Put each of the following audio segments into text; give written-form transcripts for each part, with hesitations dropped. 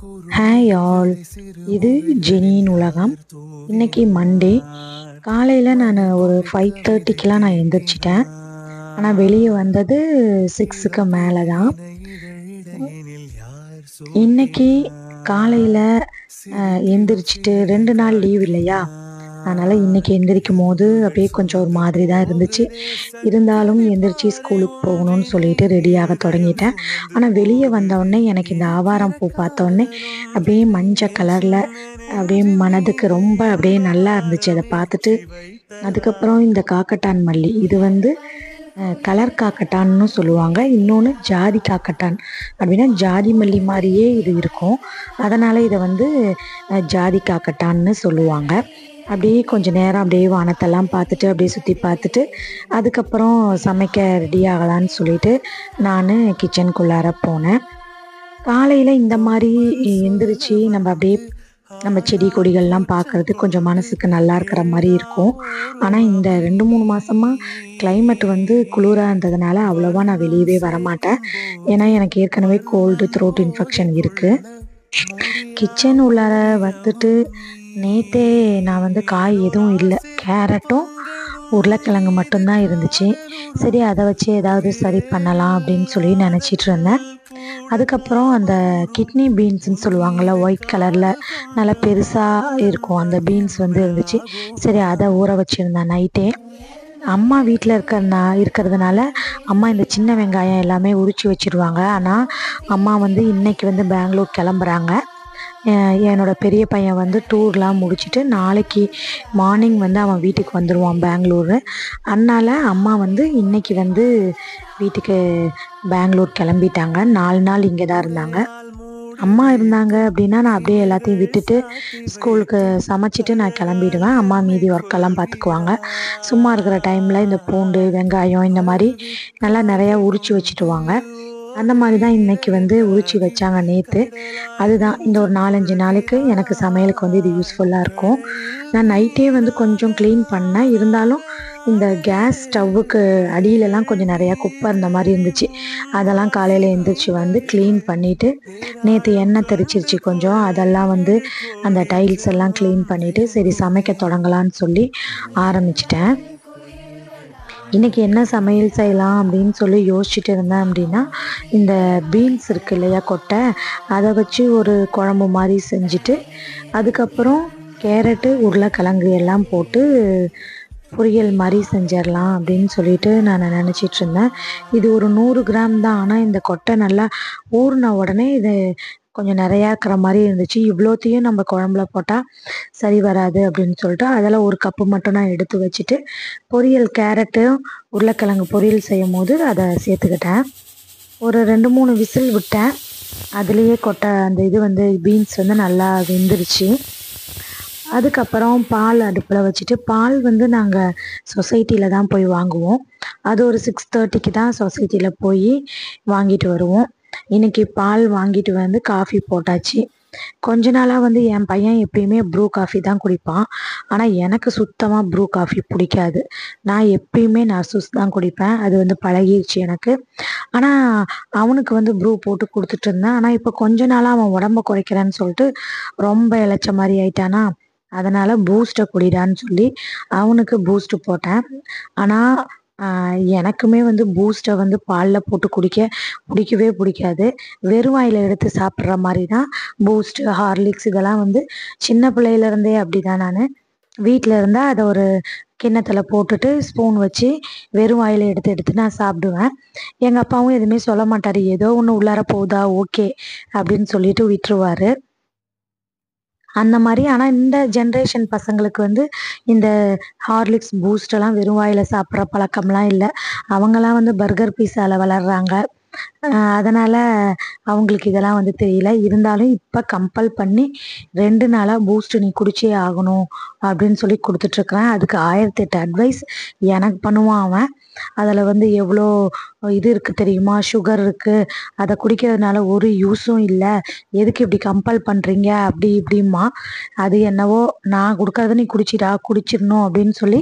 Hi all, இது ஜெனியின் உலகம். இன்னைக்கு மண்டே காலையில் நான் ஒரு 5:30க்கெலாம் நான் எந்திரிச்சிட்டேன். ஆனால் வெளியே வந்தது 6க்கு மேலே தான். இன்னைக்கு காலையில் எந்திரிச்சிட்டு 2 நாள் லீவ் இல்லையா, அதனால் இன்றைக்கி எந்திரிக்கும் போது அப்படியே கொஞ்சம் ஒரு மாதிரி தான் இருந்துச்சு. இருந்தாலும் எந்திரிச்சு ஸ்கூலுக்கு போகணும்னு சொல்லிட்டு ரெடியாக தொடங்கிட்டேன். ஆனால் வெளியே வந்தோடனே எனக்கு இந்த ஆவாரம் பூ பார்த்தோடனே அப்படியே மஞ்சள் கலரில் அப்படியே மனதுக்கு ரொம்ப அப்படியே நல்லா இருந்துச்சு அதை பார்த்துட்டு. அதுக்கப்புறம் இந்த காக்கட்டான் மல்லி, இது வந்து கலர் காக்கட்டான்னு சொல்லுவாங்க. இன்னொன்று ஜாதி காக்கட்டான், அப்படின்னா ஜாதி மல்லி மாதிரியே இது இருக்கும். அதனால் இதை வந்து ஜாதி காக்கட்டான்னு சொல்லுவாங்க. அப்படியே கொஞ்சம் நேரம் அப்படியே வானத்தெல்லாம் பார்த்துட்டு அப்படியே சுற்றி பார்த்துட்டு அதுக்கப்புறம் சமைக்க ரெடி ஆகலான்னு சொல்லிட்டு நான் கிச்சனுக்குள்ளார போனேன். காலையில் இந்த மாதிரி எந்திரிச்சு நம்ம அப்படியே நம்ம செடி கொடிகள்லாம் பார்க்குறது கொஞ்சம் மனசுக்கு நல்லா இருக்கிற மாதிரி இருக்கும். ஆனால் இந்த 2-3 மாதமாக கிளைமேட் வந்து குளிராக இருந்ததுனால அவ்வளோவா நான் வெளியவே வரமாட்டேன். ஏன்னா எனக்கு ஏற்கனவே கோல்டு, த்ரோட் இன்ஃபெக்ஷன் இருக்குது. கிச்சன் உள்ளார வந்துட்டு நேற்றே நான் வந்து காய் எதுவும் இல்லை, கேரட்டும் உருளைக்கிழங்கு மட்டும்தான் இருந்துச்சு. சரி, அதை வச்சு ஏதாவது சரி பண்ணலாம் அப்படின்னு சொல்லி நினச்சிட்டு இருந்தேன். அதுக்கப்புறம் அந்த கிட்னி பீன்ஸ்ன்னு சொல்லுவாங்கள்ல, ஒயிட் கலரில் நல்லா பெருசாக இருக்கும் அந்த பீன்ஸ் வந்து இருந்துச்சு. சரி, அதை ஊற வச்சுருந்தேன் நைட்டே. அம்மா வீட்டில் இருக்கிறதுனால அம்மா இந்த சின்ன வெங்காயம் எல்லாமே உரித்து வச்சுருவாங்க. ஆனால் அம்மா வந்து இன்றைக்கி வந்து பெங்களூர் கிளம்புறாங்க. என்னோட பெரிய பையன் வந்து டூர்லாம் முடிச்சுட்டு நாளைக்கு மார்னிங் வந்து அவன் வீட்டுக்கு வந்துடுவான் பெங்களூரு. அதனால் அம்மா வந்து இன்றைக்கி வந்து வீட்டுக்கு பெங்களூர் கிளம்பிட்டாங்க. 4 நாள் இங்கே தான் இருந்தாங்க. அம்மா இருந்தாங்க அப்படின்னா நான் அப்படியே எல்லாத்தையும் விட்டுட்டு ஸ்கூலுக்கு சமைச்சிட்டு நான் கிளம்பிடுவேன். அம்மா மீதி ஒர்க்கெல்லாம் பார்த்துக்குவாங்க. சும்மா இருக்கிற டைமில் இந்த பூண்டு, வெங்காயம் இந்த மாதிரி நல்லா நிறையா உரித்து வச்சுட்டுவாங்க. அந்த மாதிரி தான் இன்றைக்கி வந்து உரித்து வச்சாங்க நேற்று. அதுதான் இந்த ஒரு 4-5 நாளைக்கு எனக்கு சமையலுக்கு வந்து இது யூஸ்ஃபுல்லாக இருக்கும். நான் நைட்டே வந்து கொஞ்சம் க்ளீன் பண்ணேன். இருந்தாலும் இந்த கேஸ் ஸ்டவ்வுக்கு அடியிலலாம் கொஞ்சம் நிறையா குப்பை இருந்த மாதிரி இருந்துச்சு. அதெல்லாம் காலையில் எழுந்திரிச்சி வந்து க்ளீன் பண்ணிவிட்டு, நேற்று எண்ணெய் தெளிச்சிருச்சு கொஞ்சம், அதெல்லாம் வந்து அந்த டைல்ஸ் எல்லாம் க்ளீன் பண்ணிவிட்டு சரி சமைக்க தொடங்கலான்னு சொல்லி ஆரம்பிச்சிட்டேன். இன்றைக்கி என்ன சமையல் செய்யலாம் அப்படின்னு சொல்லி யோசிச்சுட்டு இருந்தேன். அப்படின்னா இந்த பீன்ஸ் இருக்குது இல்லையா, கொட்டை, அதை வச்சு ஒரு குழம்பு மாதிரி செஞ்சுட்டு அதுக்கப்புறம் கேரட்டு, உருளைக்கிழங்கு எல்லாம் போட்டு பொரியல் மாதிரி செஞ்சிடலாம் அப்படின்னு சொல்லிட்டு நான் நினச்சிட்டு இருந்தேன். இது ஒரு 100 கிராம் தான். ஆனால் இந்த கொட்டை நல்லா ஊறின உடனே இது கொஞ்சம் நிறையா இருக்கிற மாதிரி இருந்துச்சு. இவ்வளோத்தையும் நம்ம குழம்புல போட்டால் சரி வராது அப்படின்னு சொல்லிட்டு அதில் ஒரு கப்பு மட்டும் நான் எடுத்து வச்சுட்டு பொரியல், கேரட்டும் உருளைக்கிழங்கு பொரியல் செய்யும் போது அதை சேர்த்துக்கிட்டேன். ஒரு 2-3 விசில் விட்டேன். அதுலேயே கொட்டை அந்த இது வந்து பீன்ஸ் வந்து நல்லா வெந்துருச்சு. அதுக்கப்புறம் பால் அடுப்பில் வச்சுட்டு, பால் வந்து நாங்கள் சொசைட்டியில் தான் போய் வாங்குவோம். அது ஒரு 6:30க்கு தான் சொசைட்டியில் போய் வாங்கிட்டு வருவோம். இன்றைக்கி பால் வாங்கிட்டு வந்து காஃபி போட்டாச்சு. கொஞ்ச நாளாக வந்து என் பையன் எப்பயுமே ப்ரூ காஃபி தான் குடிப்பான். ஆனால் எனக்கு சுத்தமாக ப்ரூ காஃபி பிடிக்காது. நான் எப்பயுமே நர்சூஸ் தான் குடிப்பேன். அது வந்து பழகிடுச்சு எனக்கு. ஆனால் அவனுக்கு வந்து ப்ரூ போட்டு கொடுத்துட்டு இருந்தேன். ஆனால் இப்போ கொஞ்ச நாளாக அவன் உடம்ப குறைக்கிறேன்னு சொல்லிட்டு ரொம்ப இளைச்ச மாதிரி ஆயிட்டானா, அதனால் பூஸ்ட்டை குடிடான்னு சொல்லி அவனுக்கு பூஸ்ட்டு போட்டேன். ஆனால் எனக்குமே வந்து பூஸ்ட்டை வந்து பாலில் போட்டு பிடிக்கவே பிடிக்காது. வெறும் வாயில் எடுத்து சாப்பிட்ற மாதிரி தான் பூஸ்ட்டு, ஹார்லிக்ஸ் இதெல்லாம் வந்து சின்ன பிள்ளையிலேருந்தே அப்படி தான். நான் வீட்டில் இருந்தால் அதை ஒரு கிண்ணத்தில் போட்டுட்டு ஸ்பூன் வச்சு வெறும் வாயில் எடுத்து நான் சாப்பிடுவேன். எங்கள் அப்பாவும் எதுவுமே சொல்ல மாட்டார். ஏதோ ஒன்று உள்ளார போகுதா, ஓகே அப்படின்னு சொல்லிட்டு விட்டுருவார் அந்த மாதிரி. ஆனால் இந்த ஜென்ரேஷன் பசங்களுக்கு வந்து இந்த ஹார்லிக்ஸ், பூஸ்டெல்லாம் வெறும் வாயில் சாப்பிட்ற பழக்கம்லாம் இல்லை. அவங்களாம் வந்து பர்கர், பீஸாவில் வளர்கிறாங்க. அதனால் அவங்களுக்கு இதெல்லாம் வந்து தெரியல. இருந்தாலும் இப்போ கம்பல் பண்ணி 2 நாளாக பூஸ்ட்டு நீ குடிச்சே ஆகணும் அப்படின்னு சொல்லி கொடுத்துட்ருக்குறேன். அதுக்கு 1008 அட்வைஸ் எனக்கு பண்ணுவான் அவன். அதில் வந்து எவ்வளோ இது இருக்குது தெரியுமா, சுகர் இருக்குது, அதை குடிக்கிறதுனால ஒரு யூஸும் இல்லை, எதுக்கு இப்படி கம்பல் பண்ணுறீங்க அப்படி இப்படிம்மா. அது என்னவோ நான் கொடுக்கறத நீ குடிச்சிடணும் அப்படின்னு சொல்லி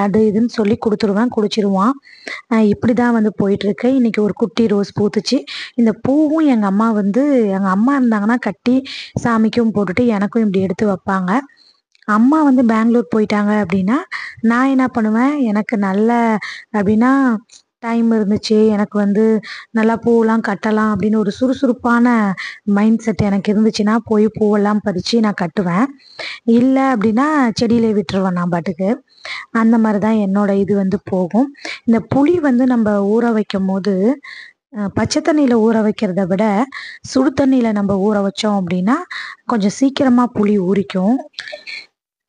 அது இதுன்னு சொல்லி கொடுத்துருவேன், குடிச்சிருவான். இப்படி தான் வந்து போயிட்டுருக்கு. இன்றைக்கி ஒரு குட்டி ரோஸ் பூத்துச்சு. பூத்துச்சு. இந்த பூவும் எங்கள் அம்மா இருந்தாங்கன்னா கட்டி சாமிக்கும் போட்டுட்டு எனக்கும் இப்படி எடுத்து வைப்பாங்க. அம்மா வந்து பெங்களூர் போயிட்டாங்க அப்படின்னா, நான் என்ன பண்ணுவேன், எனக்கு நல்ல அப்படின்னா டைம் இருந்துச்சு. எனக்கு வந்து நல்லா பூவெல்லாம் கட்டலாம் அப்படின்னு ஒரு சுறுசுறுப்பான மைண்ட் செட் எனக்கு இருந்துச்சுன்னா, போய் பூவெல்லாம் பறிச்சு நான் கட்டுவேன். இல்ல அப்படின்னா, செடியிலே விட்டுருவேன் நான் பாட்டுக்கு. அந்த மாரி தான் என்னோட இது வந்து போகும். இந்த புளி வந்து நம்ப ஊற வைக்கும்போது, பச்சை தண்ணீல ஊற வைக்கிறத விட, சுடு தண்ணீல நம்ப ஊற வச்சோம் அப்படின்னா, கொஞ்சம் சீக்கிரமா புளி ஊறிக்கும்.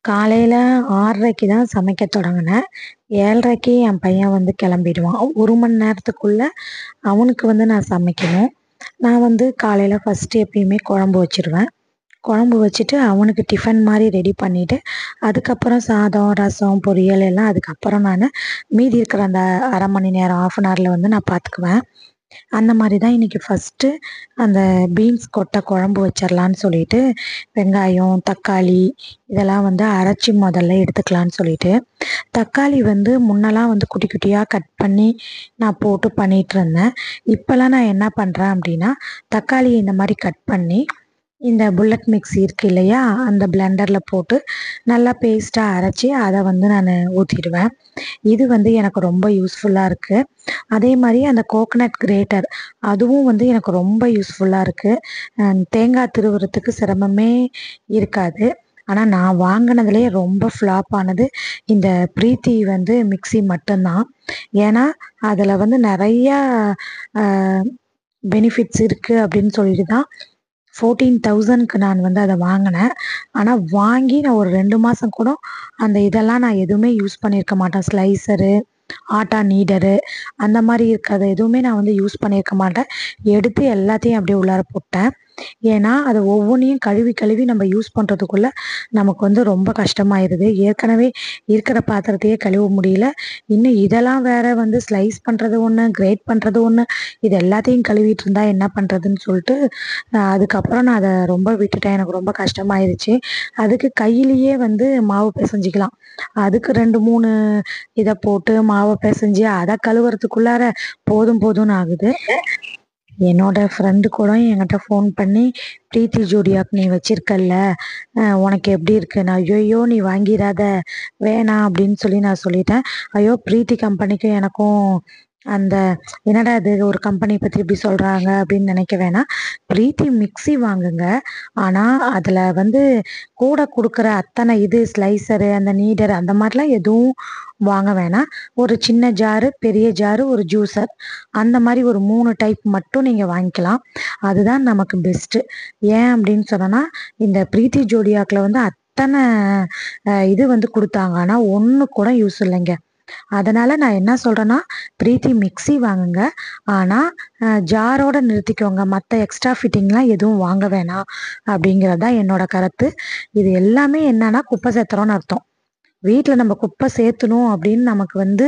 காலையில 6:30க்கு தான் சமைக்க தொடங்குனேன். 7:30க்கு என் பையன் வந்து கிளம்பிடுவான். 1 மணி நேரத்துக்குள்ள அவனுக்கு வந்து நான் சமைக்கணும். நான் வந்து காலையில ஃபர்ஸ்ட்டு எப்பயுமே குழம்பு வச்சுருவேன். குழம்பு வச்சுட்டு அவனுக்கு டிஃபன் மாரி ரெடி பண்ணிட்டு, அதுக்கப்புறம் சாதம், ரசம், பொரியல் எல்லாம் அதுக்கப்புறம் மீதி இருக்கிற அந்த 1/2 மணி நேரம், 1/2 அன் ஹவர்ல வந்து நான் பார்த்துக்குவேன். அந்த மாரி தான் இன்னைக்கு ஃபர்ஸ்ட்டு அந்த பீன்ஸ் கொட்ட குழம்பு வச்சிரலான்னு சொல்லிட்டு, வெங்காயம், தக்காளி இதெல்லாம் வந்து அரைச்சு முதல்ல எடுத்துக்கலான்னு சொல்லிட்டு, தக்காளி வந்து முன்னலாம் வந்து குட்டி குட்டியா கட் பண்ணி நான் போட்டு பண்ணிட்டுருந்தேன். இப்பலாம் நான் என்ன பண்றேன் அப்டின்னா, தக்காளிய இந்த மாரி கட் பண்ணி இந்த புல்லட் மிக்ஸி இருக்கு இல்லையா? அந்த பிளெண்டர்ல போட்டு நல்லா பேஸ்ட்டா அரைச்சு, அத வந்து ஊத்திடுவேன். இது வந்து எனக்கு ரொம்ப யூஸ்ஃபுல்லா இருக்கு. அதே மாரி அந்த கோகனட் கிரேட்டர் அதுவும் வந்து எனக்கு ரொம்ப யூஸ்ஃபுல்லா இருக்கு. தேங்காய் திருவுறதுக்கு சிரமமே இருக்காது. ஆனா நான் வாங்குனதுலயே ரொம்ப ஃப்ளாப் ஆனது இந்த பிரீத்தி வந்து மிக்ஸி மட்டும் தான். ஏன்னா, அதுல வந்து நெறையா அ பெனிஃபிட்ஸ் இருக்கு அப்படின்னு சொல்லிட்டு தான் 14,000க்கு நான் வந்து அத வாங்குனேன். ஆனா வாங்கி நான் ஒரு 2 மாசம் கூட அந்த இதெல்லாம் நான் எதுவுமே யூஸ் பண்ணியிருக்க மாட்டேன். ஸ்லைசரு, ஆட்டா நீடரு அந்த மாரி இருக்கிறது எதுவுமே நான் வந்து யூஸ் பண்ணியிருக்க மாட்டேன். எடுத்து எல்லாத்தையும் அப்படியே உள்ளார போட்டேன். ஏன்னா, அத ஒவ்வொன்னையும் கழுவி கழுவி நம்ம யூஸ் பண்றதுக்குள்ள நமக்கு வந்து ரொம்ப கஷ்டமாயிருது. ஏற்கனவே இருக்கிற பாத்திரத்தையே கழுவ முடியல. இன்னும் இதெல்லாம் வேற வந்து ஸ்லைஸ் பண்றது ஒண்ணு, கிரேட் பண்றது ஒண்ணு. இது எல்லாத்தையும் கழுவிட்டு இருந்தா என்ன பண்றதுன்னு சொல்லிட்டு, அதுக்கப்புறம் நான் அத ரொம்ப விட்டுட்டேன். எனக்கு ரொம்ப கஷ்டமாயிருச்சு. அதுக்கு கையிலேயே வந்து மாவு பெசஞ்சுக்கலாம். அதுக்கு 2, 3 இத போட்டு மாவ பெசஞ்சு அத கழுவுறதுக்குள்ளார போதும் போதும்ன்னு ஆகுது. என்னோட ஃப்ரெண்டு கூட என்கிட்ட ஃபோன் பண்ணி, "பிரீத்தி ஜோடியாக் நீ வச்சிருக்கல்ல, உனக்கு எப்படி இருக்குன்னு?" "ஐயய்யோ! நீ வாங்கிராத, வேணாம்" அப்படின்னு சொல்லி நான் சொல்லிட்டேன். ஐயோ! பிரீத்தி கம்பெனிக்கும் எனக்கும் அந்த என்னடா இது ஒரு கம்பெனி பத்தி இப்படி சொல்றாங்க அப்படின்னு நினைக்க வேணாம். பிரீத்தி மிக்ஸி வாங்குங்க. ஆனா, அதுல வந்து கூட குடுக்குற அத்தனை இது ஸ்லைசரு, அந்த நீடர் அந்த மாரிலாம் எதுவும் வாங்க வேணாம். ஒரு சின்ன ஜாரு, பெரிய ஜாரு, ஒரு ஜூஸர் அந்த மாரி ஒரு 3 டைப் மட்டும் நீங்க வாங்கிக்கலாம். அதுதான் நமக்கு பெஸ்ட்டு. ஏன் அப்படின்னு சொன்னோன்னா, இந்த பிரீத்தி ஜோடியாக்ல வந்து அத்தன இது வந்து குடுத்தாங்க. ஆனா, ஒண்ணு கூட யூஸ் இல்லைங்க. அதனால நான் என்ன சொல்றேன்னா, பிரீத்தி மிக்ஸி வாங்குங்க. ஆனா, ஜாரோட நிறுத்திக்கோங்க. மத்த எக்ஸ்ட்ரா ஃபிட்டிங்லாம் எதுவும் வாங்க வேணாம் அப்படிங்கிறது தான் என்னோட கருத்து. இது எல்லாமே என்னன்னா, குப்பை சேர்த்துறோம்னு அர்த்தம். வீட்ல நம்ம குப்பை சேர்த்தணும் அப்படின்னு நமக்கு வந்து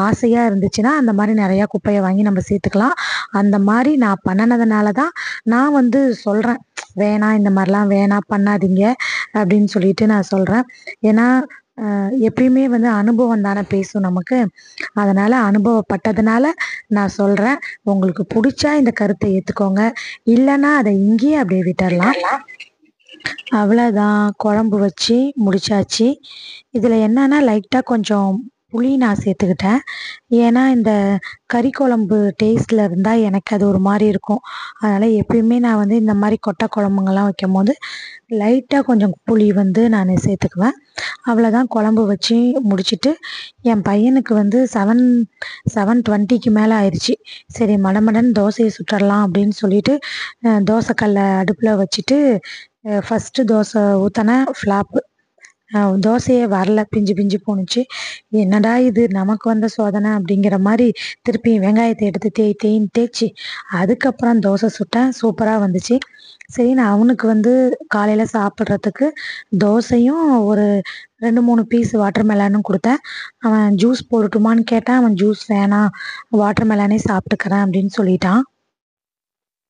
ஆசையா இருந்துச்சுன்னா, அந்த மாரி நெறையா குப்பைய வாங்கி நம்ம சேர்த்துக்கலாம். அந்த மாரி நான் பண்ணுனதுனால தான் நான் வந்து சொல்றேன். வேணாம் இந்த மாரிலாம் வேணாம் பண்ணாதீங்க அப்படின்னு சொல்லிட்டு நான் சொல்றேன். ஏன்னா, எப்பயுமே வந்து அனுபவம் தானே பேசும் நமக்கு. அதனால அனுபவப்பட்டதுனால நான் சொல்றேன். உங்களுக்கு புடிச்சா இந்த கருத்த ஏத்துக்கோங்க. இல்லன்னா அத இங்கேயே அப்படியே விட்டர்லாம். அவ்வளோதான். குழம்பு வச்சு முடிச்சாச்சு. இதில என்னன்னா, லைட்டா கொஞ்சம் புளி நான் சேர்த்துக்கிட்டேன். ஏன்னா, இந்த கறி குழம்பு டேஸ்ட்ல இருந்தா எனக்கு அது ஒரு மாரி இருக்கும். அதனால எப்பயுமே நான் வந்து இந்த மாரி கொட்ட குழம்புங்கலாம் வைக்கும்போது, லைட்டா கொஞ்சம் புளி வந்து நானு சேர்த்துக்குவேன். அவ்வளோதான் குழம்பு வச்சு முடிச்சுட்டு, என் பையனுக்கு வந்து 7:20க்கு மேல ஆயிருச்சு. சரி மடமடன்னு தோசைய சுட்டுறலாம் அப்படின்னு சொல்லிட்டு, தோசை கல்ல அடுப்புல வச்சுட்டு, ஃபர்ஸ்ட்டு தோசை ஊத்துனேன் ஃப்ளாப்பு. தோசையே வரல. பிஞ்சு பிஞ்சு போணுச்சு. என்னடா இது நமக்கு வந்த சோதனை அப்படிங்கிற மாரி திருப்பியும் வெங்காயத்த எடுத்து தேய் தேய்ன்னு தேய்ச்சு, அதுக்கப்புறம் தோசை சுட்டேன். சூப்பரா வந்துச்சு. சரின்னு அவனுக்கு வந்து காலையில சாப்பிடுறதுக்கு தோசையும் ஒரு 2, 3 பீஸ் வாட்டர் மெலனும் குடுத்தேன். அவன் ஜூஸ் போடட்டுமான்னு கேட்டான். அவன் ஜூஸ் வேணாம். வாட்டர் மெலனே சாப்பிட்டுக்கிறேன் அப்படின்னு சொல்லிட்டான்.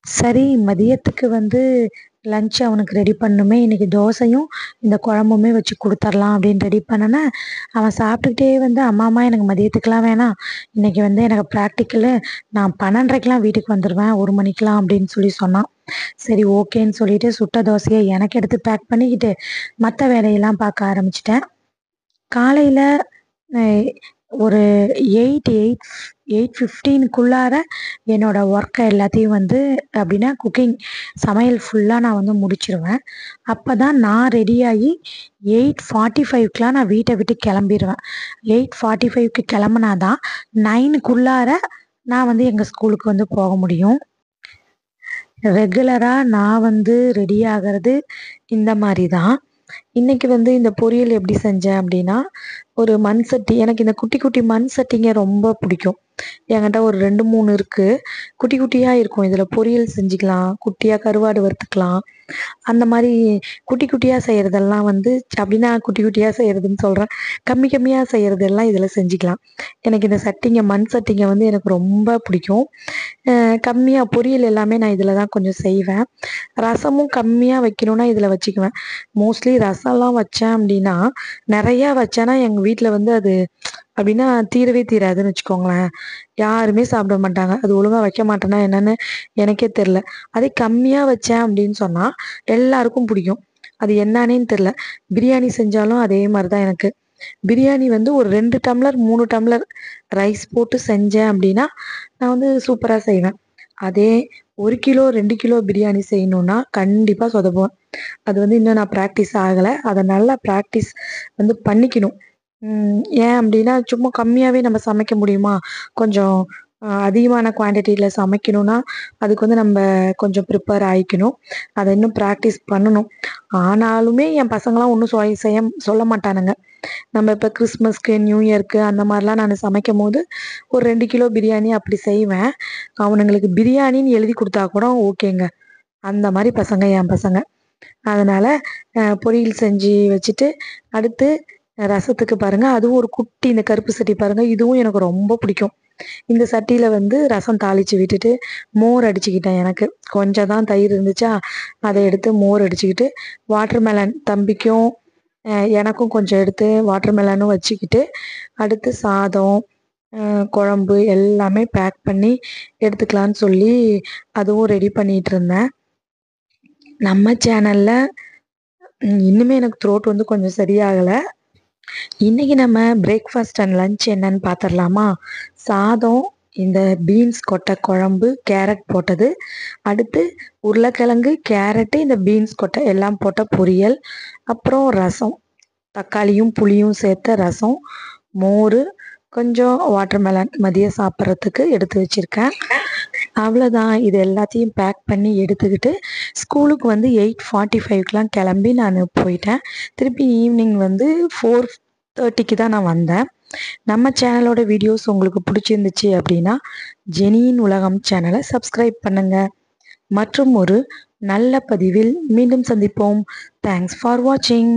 சரி மதியத்துக்கு வந்து லஞ்ச் அவனுக்கு ரெடி பண்ணணுமே. இன்னைக்கு தோசையும் இந்த குழம்புமே வச்சு கொடுத்துர்லாம் அப்படின்னு ரெடி பண்ணனேன். அவன் சாப்பிட்டுக்கிட்டே வந்து அம்மா எனக்கு மதியத்துக்குலாம் வேணாம், இன்னைக்கு வந்து எனக்கு ப்ராக்டிக்கலு, நான் 12:30க்கெலாம் வீட்டுக்கு வந்துடுவேன், 1 மணிக்கெலாம் அப்படின்னு சொல்லி சொன்னான். சரி ஓகேன்னு சொல்லிட்டு சுட்ட தோசையை எனக்கு எடுத்து பேக் பண்ணிக்கிட்டு மற்ற வேலையெல்லாம் பார்க்க ஆரம்பிச்சிட்டேன். காலையில் ஒரு 8:15க்குள்ளார என்னோட ஒர்க்கை எல்லாத்தையும் வந்து அப்படின்னா குக்கிங் சமையல் ஃபுல்லாக நான் வந்து முடிச்சிருவேன். அப்போ தான் நான் ரெடியாகி 8:45க்கெலாம் நான் வீட்டை விட்டு கிளம்பிடுவேன். 8:45க்கு கிளம்புனா தான் 9க்குள்ளார நான் வந்து எங்கள் ஸ்கூலுக்கு வந்து போக முடியும். ரெகுலராக நான் வந்து ரெடி ஆகிறது இந்த மாதிரி தான். இன்னைக்கு வந்து இந்த பொரியல் எப்படி செஞ்சேன் அப்படின்னா, ஒரு மண் சட்டி, எனக்கு இந்த குட்டி குட்டி மண் சட்டிங்க ரொம்ப பிடிக்கும். என்கிட்ட ஒரு 2, 3 இருக்கு. குட்டி குட்டியா இருக்கும். இதில் பொரியல் செஞ்சுக்கலாம், குட்டியா கருவாடு வறுத்துக்கலாம். அந்த மாதிரி குட்டி குட்டியா செய்கிறதெல்லாம் வந்து அப்படின்னா குட்டி குட்டியா செய்கிறதுன்னு சொல்கிறேன், கம்மி கம்மியாக செய்கிறதெல்லாம் இதில் செஞ்சுக்கலாம். எனக்கு இந்த சட்டிங்க மண் சட்டிங்க வந்து எனக்கு ரொம்ப பிடிக்கும். கம்மியாக பொரியல் எல்லாமே நான் இதில் தான் கொஞ்சம் செய்வேன். ரசமும் கம்மியாக வைக்கணுன்னா இதில் வச்சுக்குவேன். மோஸ்ட்லி ரசம்லாம் வச்சேன் அப்படின்னா, நிறையா வச்சேன்னா எங்கள் வீட்டில் வந்து அது அப்படின்னா தீரவே தீராதுன்னு வச்சுக்கோங்களேன். யாருமே சாப்பிட மாட்டாங்க. அது ஒழுங்கா வைக்க மாட்டேன்னா என்னன்னு எனக்கே தெரில. அதே கம்மியாக வச்சேன் அப்படின்னு சொன்னால் எல்லாருக்கும் பிடிக்கும். அது என்னான்னேன்னு தெரில. பிரியாணி செஞ்சாலும் அதே மாதிரி தான் எனக்கு. பிரியாணி வந்து ஒரு 2 டம்ளர் 3 டம்ளர் ரைஸ் போட்டு செஞ்சேன் அப்படின்னா நான் வந்து சூப்பராக செய்வேன். அதே 1 கிலோ 2 கிலோ பிரியாணி செய்யணுன்னா கண்டிப்பாக சொதப்புவேன். அது வந்து இன்னும் நான் ப்ராக்டிஸ் ஆகலை. அதை நல்லா ப்ராக்டிஸ் வந்து பண்ணிக்கணும். ஏன் அப்படின்னா சும்மா கம்மியாகவே நம்ம சமைக்க முடியுமா? கொஞ்சம் அதிகமான குவான்டிட்டியில் சமைக்கணுன்னா அதுக்கு வந்து நம்ம கொஞ்சம் ப்ரிப்பேர் ஆகிக்கணும். அதை இன்னும் ப்ராக்டிஸ் பண்ணணும். ஆனாலுமே என் பசங்களாம் ஒன்றும் சொல்ல மாட்டானுங்க. நம்ம இப்போ கிறிஸ்மஸ்க்கு, நியூ இயர்க்கு அந்த மாதிரிலாம் நான் சமைக்கும்போது ஒரு 2 கிலோ பிரியாணி அப்படி செய்வேன். அவனுங்களுக்கு பிரியாணின்னு எழுதி கொடுத்தா கூட ஓகேங்க. அந்த மாதிரி பசங்க என் பசங்க. அதனால் பொரியல் செஞ்சு வச்சுட்டு அடுத்து ரசத்துக்கு பாருங்கள், அதுவும் ஒரு குட்டி இந்த கருப்பு சட்டி பாருங்கள், இதுவும் எனக்கு ரொம்ப பிடிக்கும். இந்த சட்டியில் வந்து ரசம் தாளித்து விட்டுட்டு மோர் அடிச்சுக்கிட்டேன். எனக்கு கொஞ்சம் தான் தயிர் இருந்துச்சா, அதை எடுத்து மோர் அடிச்சுக்கிட்டு வாட்டர்மெலன் தம்பிக்கும் எனக்கும் கொஞ்சம் எடுத்து வாட்டர்மெலனும் வச்சுக்கிட்டு அடுத்து சாதம், குழம்பு எல்லாமே பேக் பண்ணி எடுத்துக்கலான்னு சொல்லி அதுவும் ரெடி பண்ணிகிட்டு இருந்தேன். நம்ம சேனலில் இன்னுமே எனக்கு த்ரோட் வந்து கொஞ்சம் சரியாகலை. இன்றைக்கி நம்ம பிரேக்ஃபாஸ்ட் அண்ட் லன்ச் என்னன்னு பார்த்துடலாமா? சாதம், இந்த பீன்ஸ் கொட்டை குழம்பு, கேரட் போட்டது, அடுத்து உருளைக்கிழங்கு, கேரட்டு, இந்த பீன்ஸ் கொட்டை எல்லாம் போட்ட பொரியல், அப்புறம் ரசம், தக்காளியும் புளியும் சேர்த்த ரசம், மோர், கொஞ்சம் வாட்டர்மெலன் மதியம் சாப்பிட்றதுக்கு எடுத்து வச்சுருக்கேன். அவ்வளோதான். இது எல்லாத்தையும் பேக் பண்ணி எடுத்துக்கிட்டு ஸ்கூலுக்கு வந்து 8:45க்கெலாம் கிளம்பி நான் போயிட்டேன். திருப்பி ஈவினிங் வந்து 4:30க்கு தான் நான் வந்தேன். நம்ம சேனலோட வீடியோஸ் உங்களுக்கு பிடிச்சிருந்துச்சு அப்படின்னா ஜெனியின் உலகம் சேனலை சப்ஸ்கிரைப் பண்ணுங்கள். மற்றும் ஒரு நல்ல பதிவில் மீண்டும் சந்திப்போம். தேங்க்ஸ் ஃபார் வாட்சிங்.